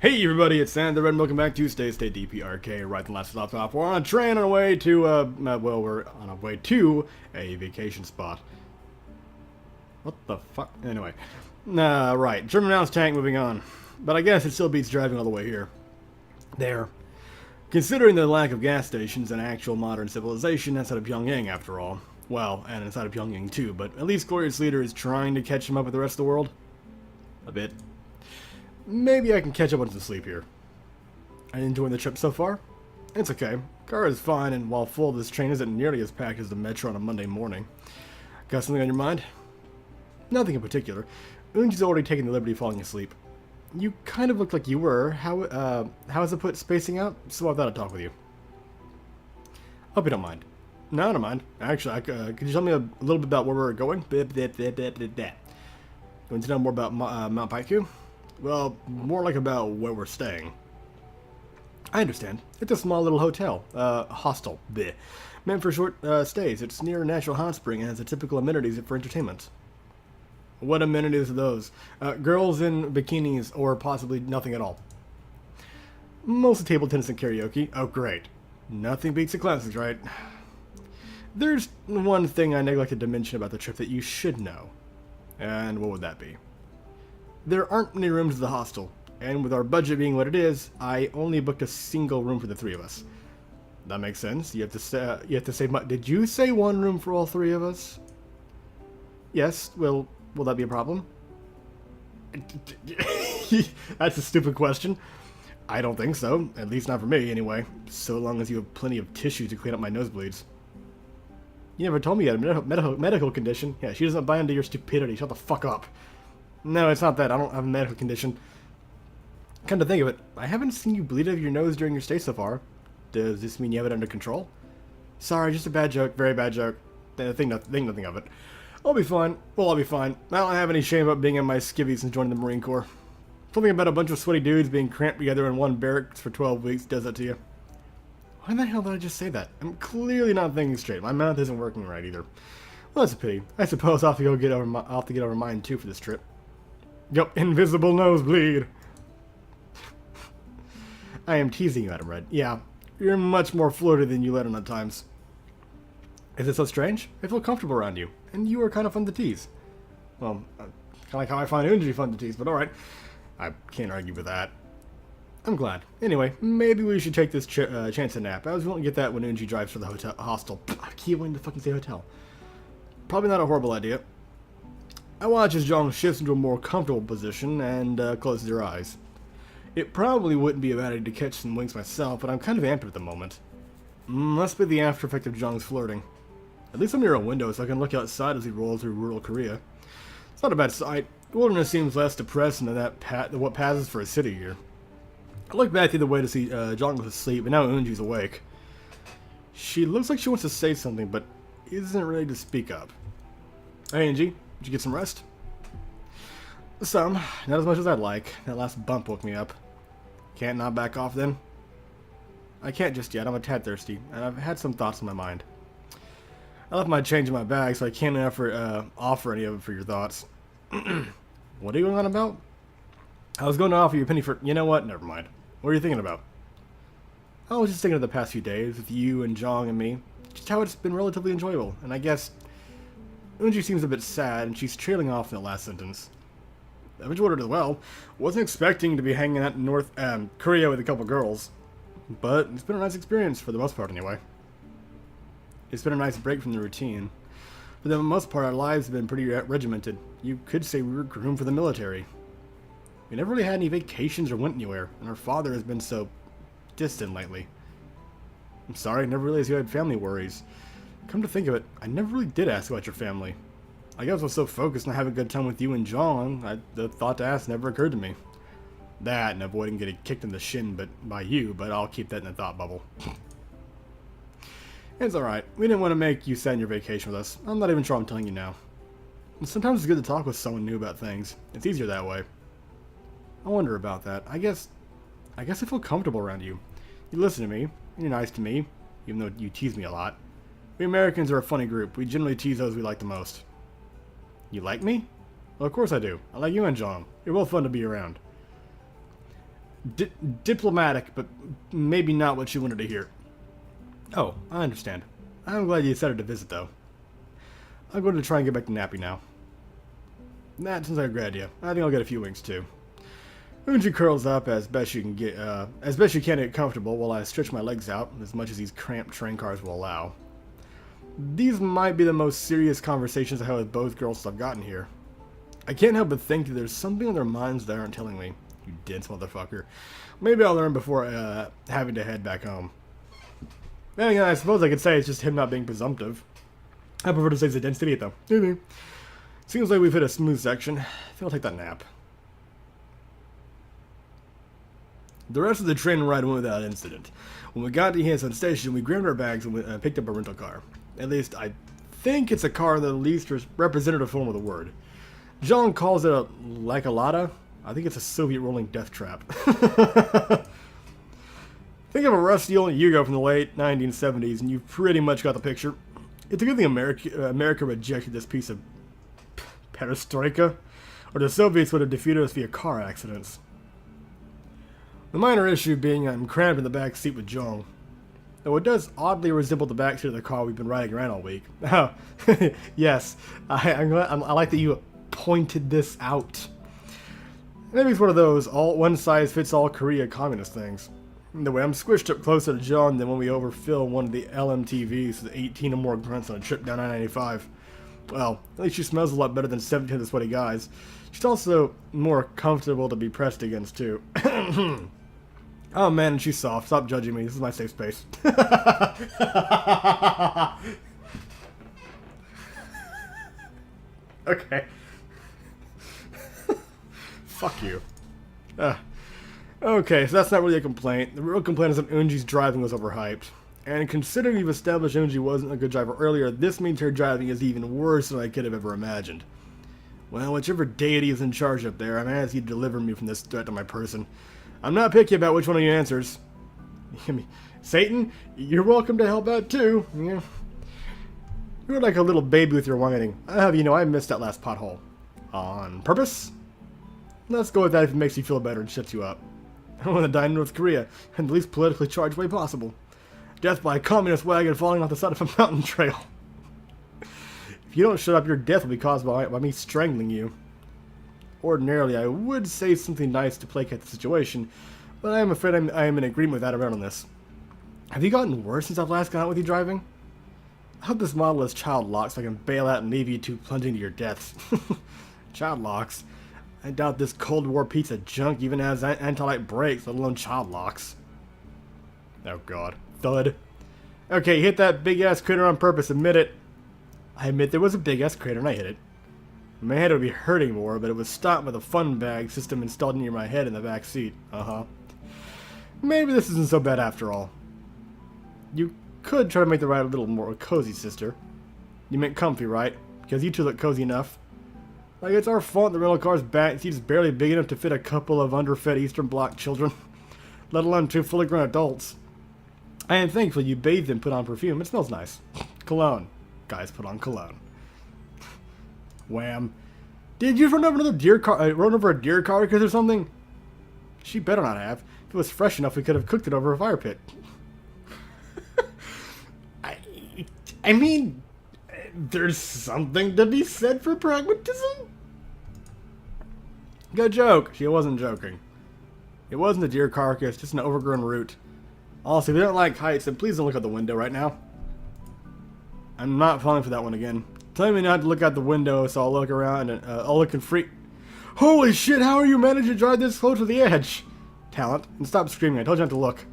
Hey everybody, it's Sam the Red, and welcome back to Stay DPRK. Right the last laptop. We're on a train on our way to, we're on our way to a vacation spot. What the fuck? Anyway. Right. German mounts tank moving on. But I guess it still beats driving all the way here. There. Considering the lack of gas stations and actual modern civilization outside of Pyongyang, after all. Well, and inside of Pyongyang too, but at least Glorious Leader is trying to catch him up with the rest of the world. A bit. Maybe I can catch up on some sleep here. Are you enjoying the trip so far? It's okay. Car is fine, and while full, this train isn't nearly as packed as the metro on a Monday morning. Got something on your mind? Nothing in particular. Unji's already taken the liberty of falling asleep. You kind of look like you were. How is it put spacing out? So I thought I'd talk with you. Hope you don't mind. No, I don't mind. Actually, could you tell me a little bit about where we're going? Going to know more about Mount Paiku? Well, more like about where we're staying. I understand. It's a small little hotel. Hostel. Bleh. Meant for short stays. It's near a natural hot spring and has the typical amenities for entertainment. What amenities are those? Girls in bikinis or possibly nothing at all. Mostly table tennis and karaoke. Oh, great. Nothing beats the classics, right? There's one thing I neglected to mention about the trip that you should know. And what would that be? There aren't many rooms at the hostel, and with our budget being what it is, I only booked a single room for the three of us. That makes sense. You have to save money. Did you say one room for all three of us? Yes. Will that be a problem? That's a stupid question. I don't think so. At least not for me, anyway. So long as you have plenty of tissue to clean up my nosebleeds. You never told me you had a medical condition. Yeah, she doesn't buy into your stupidity. Shut the fuck up. No, it's not that. I don't have a medical condition. Come to think of it, I haven't seen you bleed out of your nose during your stay so far. Does this mean you have it under control? Sorry, just a bad joke. Very bad joke. Think nothing of it. I'll be fine. Well, I'll be fine. I don't have any shame about being in my skivvies since joining the Marine Corps. Something about a bunch of sweaty dudes being cramped together in one barracks for 12 weeks does that to you. Why the hell did I just say that? I'm clearly not thinking straight. My mouth isn't working right either. Well, that's a pity. I suppose I'll have to get over mine too for this trip. Yup, invisible nosebleed. I am teasing you, Adam Red. Yeah, you're much more flirty than you let on at times. Is it so strange? I feel comfortable around you, and you are kind of fun to tease. Well, kind of like how I find Unji fun to tease, but alright. I can't argue with that. I'm glad. Anyway, maybe we should take this chance to nap. I was willing to get that when Unji drives for the hostel. I keep wanting to fucking say hotel. Probably not a horrible idea. I watch as Jong shifts into a more comfortable position and closes her eyes. It probably wouldn't be a bad idea to catch some winks myself, but I'm kind of amped at the moment. Must be the after effect of Jong's flirting. At least I'm near a window so I can look outside as he rolls through rural Korea. It's not a bad sight. The wilderness seems less depressing than what passes for a city here. I look back the other way to see Jong was asleep, and now Unji's awake. She looks like she wants to say something, but isn't ready to speak up. Hey, Unji. Did you get some rest? Some. Not as much as I'd like. That last bump woke me up. Can't not back off then? I can't just yet. I'm a tad thirsty, and I've had some thoughts in my mind. I left my change in my bag, so I can't offer any of it for your thoughts. What are you going on about? I was going to offer you a penny for... You know what? Never mind. What are you thinking about? I was just thinking of the past few days with you and Jong and me. Just how it's been relatively enjoyable, and I guess... Unji seems a bit sad, and she's trailing off in the last sentence. I've enjoyed it as well. Wasn't expecting to be hanging out in North Korea with a couple girls. But it's been a nice experience, for the most part anyway. It's been a nice break from the routine. For the most part, our lives have been pretty regimented. You could say we were groomed for the military. We never really had any vacations or went anywhere, and our father has been so distant lately. I'm sorry, I never realized you had family worries. Come to think of it, I never really did ask about your family. I guess I was so focused on having a good time with you and Jong, the thought to ask never occurred to me. That and avoiding getting kicked in the shin by you, but I'll keep that in the thought bubble. It's alright. We didn't want to make you sad on your vacation with us. I'm not even sure I'm telling you now. And sometimes it's good to talk with someone new about things. It's easier that way. I wonder about that. I guess I feel comfortable around you. You listen to me, and you're nice to me, even though you tease me a lot. We Americans are a funny group. We generally tease those we like the most. You like me? Well, of course I do. I like you and Jong. You're both fun to be around. Diplomatic, but maybe not what she wanted to hear. Oh, I understand. I'm glad you decided to visit, though. I'm going to try and get back to Nappy now. Since I grabbed you, I think I'll get a few wings, too. Unji curls up as best you can get comfortable while I stretch my legs out, as much as these cramped train cars will allow. These might be the most serious conversations I had with both girls since I've gotten here. I can't help but think that there's something on their minds they aren't telling me. You dense motherfucker. Maybe I'll learn before having to head back home. Then again, I suppose I could say it's just him not being presumptive. I prefer to say it's a dense idiot, though. Seems like we've hit a smooth section. I think I'll take that nap. The rest of the train ride went without incident. When we got to Hanson Station, we grabbed our bags and picked up a rental car. At least, I think it's a car in the least representative form of the word. John calls it a Lakalata. I think it's a Soviet rolling death trap. Think of a rusty old Yugo from the late 1970s, and you've pretty much got the picture. It's a good thing America rejected this piece of perestroika, or the Soviets would have defeated us via car accidents. The minor issue being I'm crammed in the back seat with Jong. Though it does oddly resemble the back seat of the car we've been riding around all week. Oh, yes. I like that you pointed this out. Maybe it's one of those one-size-fits-all Korea communist things. The way I'm squished up closer to John than when we overfill one of the LMTVs with 18 or more grunts on a trip down I-95. Well, at least she smells a lot better than 17 of the sweaty guys. She's also more comfortable to be pressed against, too. Oh man, she's soft. Stop judging me. This is my safe space. Okay. Fuck you. Okay, so that's not really a complaint. The real complaint is that Unji's driving was overhyped. And considering we've established Unji wasn't a good driver earlier, this means her driving is even worse than I could have ever imagined. Well, whichever deity is in charge up there, I'm asking you to deliver me from this threat to my person. I'm not picky about which one of you answers. Satan, you're welcome to help out too. Yeah. You're like a little baby with your whining. I have you know I missed that last pothole. On purpose? Let's go with that if it makes you feel better and shuts you up. I want to die in North Korea, in the least politically charged way possible. Death by a communist wagon falling off the side of a mountain trail. If you don't shut up, your death will be caused by me strangling you. Ordinarily, I would say something nice to placate the situation, but I am afraid I am in agreement with Adam on this. Have you gotten worse since I've last gone out with you driving? I hope this model is child lock so I can bail out and leave you two plunging to your deaths. Child locks? I doubt this Cold War piece of junk even has anti-light brakes, let alone child locks. Oh god. Thud. Okay, hit that big-ass crater on purpose, admit it. I admit there was a big-ass crater and I hit it. My head would be hurting more, but it was stopped with a fun bag system installed near my head in the back seat. Maybe this isn't so bad after all. You could try to make the ride a little more cozy, sister. You meant comfy, right? Because you two look cozy enough. Like, it's our fault the rental car's back seat is barely big enough to fit a couple of underfed Eastern Bloc children, let alone two fully grown adults. I am thankful you bathed and put on perfume. It smells nice. Cologne. Guys, put on cologne. Wham. Did you run over a deer carcass or something? She better not have. If it was fresh enough, we could have cooked it over a fire pit. I mean, there's something to be said for pragmatism. Good joke. She wasn't joking. It wasn't a deer carcass, just an overgrown root. Also, if you don't like heights, then please don't look out the window right now. I'm not falling for that one again. Telling me not to look out the window, so I'll look around and I'll look and freak. Holy shit, how are you managing to drive this close to the edge? Talent, and stop screaming, I told you not to look.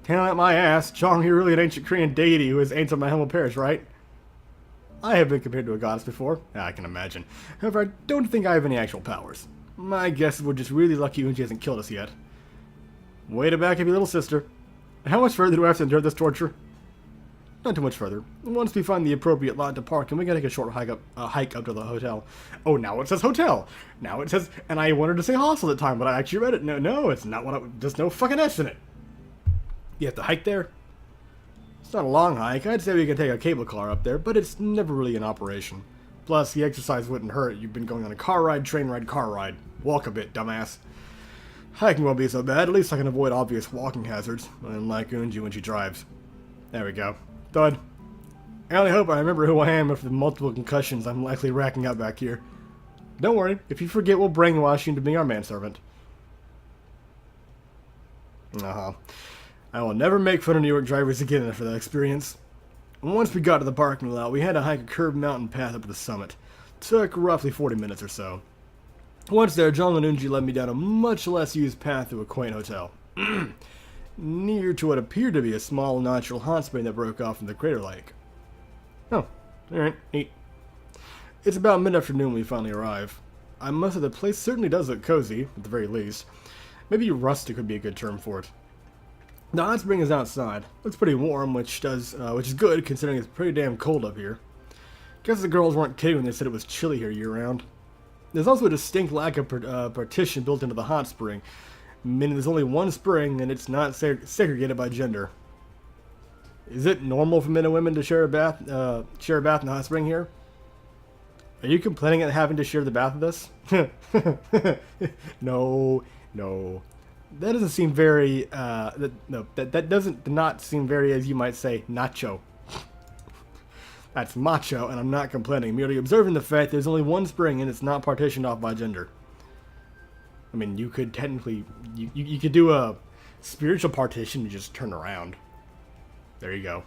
Talent my ass, Chong, you're really an ancient Korean deity who has aimed on my humble parish, right? I have been compared to a goddess before, I can imagine. However, I don't think I have any actual powers. My guess is we're just really lucky Unji hasn't killed us yet. Way to back up your little sister. How much further do I have to endure this torture? Not too much further. Once we find the appropriate lot to park, and we can take a short hike up to the hotel. Oh, now it says hotel. Now it says, and I wanted to say hostel at the time, but I actually read it. No, it's not what there's no fucking S in it. You have to hike there? It's not a long hike. I'd say we could take a cable car up there, but it's never really in operation. Plus, the exercise wouldn't hurt. You've been going on a car ride, train ride, car ride. Walk a bit, dumbass. Hiking won't be so bad. At least I can avoid obvious walking hazards, unlike Unji when she drives. There we go. Done. I only hope I remember who I am after the multiple concussions I'm likely racking up back here. Don't worry, if you forget, we'll brainwash you into being our manservant. I will never make fun of New York drivers again after that experience. Once we got to the parking lot, we had to hike a curved mountain path up to the summit. Took roughly 40 minutes or so. Once there, John and Unji led me down a much less used path to a quaint hotel. Near to what appeared to be a small natural hot spring that broke off from the crater lake. Oh, alright, neat. It's about mid-afternoon when we finally arrive. I must say the place certainly does look cozy, at the very least. Maybe rustic would be a good term for it. The hot spring is outside. Looks pretty warm, which is good considering it's pretty damn cold up here. Guess the girls weren't kidding when they said it was chilly here year-round. There's also a distinct lack of partition built into the hot spring, meaning there's only one spring and it's not segregated by gender. Is it normal for men and women to share a bath in the hot spring here? Are you complaining at having to share the bath with us? No. That doesn't seem very, that doesn't not seem very, as you might say, nacho. That's macho, and I'm not complaining, merely observing the fact there's only one spring and it's not partitioned off by gender. I mean, you could technically, you could do a spiritual partition and just turn around. There you go.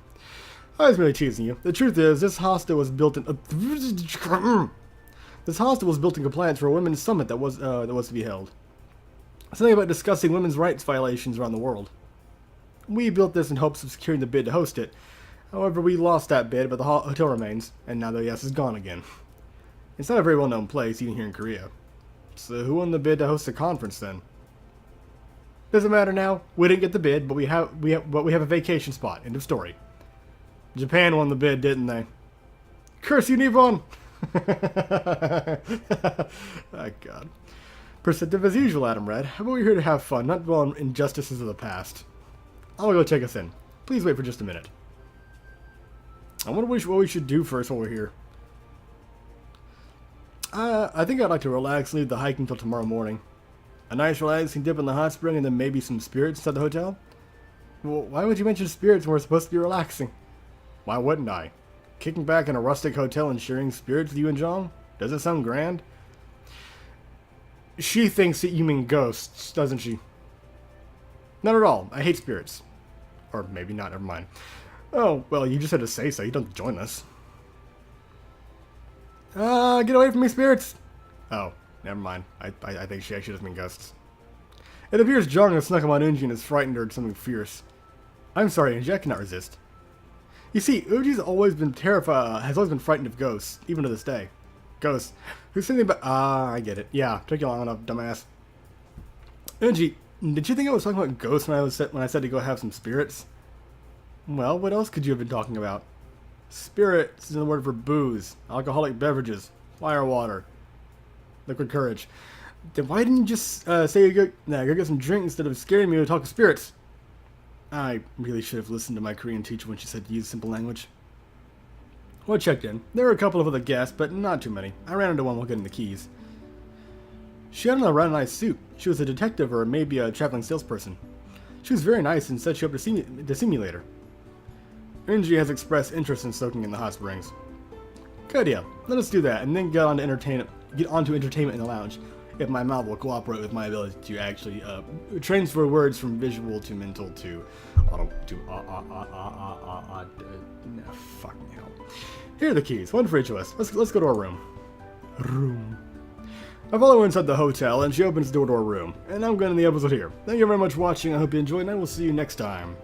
I was merely teasing you. The truth is, this hostel was built in compliance for a women's summit that was to be held. Something about discussing women's rights violations around the world. We built this in hopes of securing the bid to host it. However, we lost that bid, but the hotel remains, and now the yes is gone again. It's not a very well-known place, even here in Korea. So who won the bid to host the conference then? Doesn't matter now. We didn't get the bid, but we have a vacation spot. End of story. Japan won the bid, didn't they? Curse you, Nippon! Oh, God. Perceptive as usual, Adam Red. How about we're here to have fun, not dwell on injustices of the past. I'll go take us in. Please wait for just a minute. I wonder what we should do first while we're here. I think I'd like to relax and leave the hike until tomorrow morning. A nice relaxing dip in the hot spring and then maybe some spirits at the hotel? Well, why would you mention spirits when we're supposed to be relaxing? Why wouldn't I? Kicking back in a rustic hotel and sharing spirits with you and John? Does it sound grand? She thinks that you mean ghosts, doesn't she? Not at all. I hate spirits. Or maybe not, never mind. Oh, well, you just had to say so. You don't have to join us. Get away from me, spirits! Oh, never mind. I think she actually doesn't mean ghosts. It appears Jong has snuck up on Unji and is frightened her at something fierce. I'm sorry, Unji, I cannot resist. You see, Unji's always been has always been frightened of ghosts, even to this day. Ghosts. Who's thinking about... I get it. Yeah, took you long enough, dumbass. Unji, did you think I was talking about ghosts when I said to go have some spirits? Well, what else could you have been talking about? Spirits is another word for booze, alcoholic beverages, fire water, liquid courage. Then why didn't you just say go get some drink instead of scaring me to talk to spirits? I really should have listened to my Korean teacher when she said to use simple language. Well, checked in. There were a couple of other guests, but not too many. I ran into one while getting the keys. She had on a rather nice suit. She was a detective or maybe a traveling salesperson. She was very nice and set you up to see me later. Unji has expressed interest in soaking in the hot springs. Good idea. Let us do that, and then get on to entertainment in the lounge. If my mouth will cooperate with my ability to actually transfer words from visual to mental to fucking hell. Here are the keys, one for each of us. Let's go to our room. I follow her inside the hotel, and she opens the door to our room. And I'm going to end the episode here. Thank you very much for watching. I hope you enjoyed, and I will see you next time.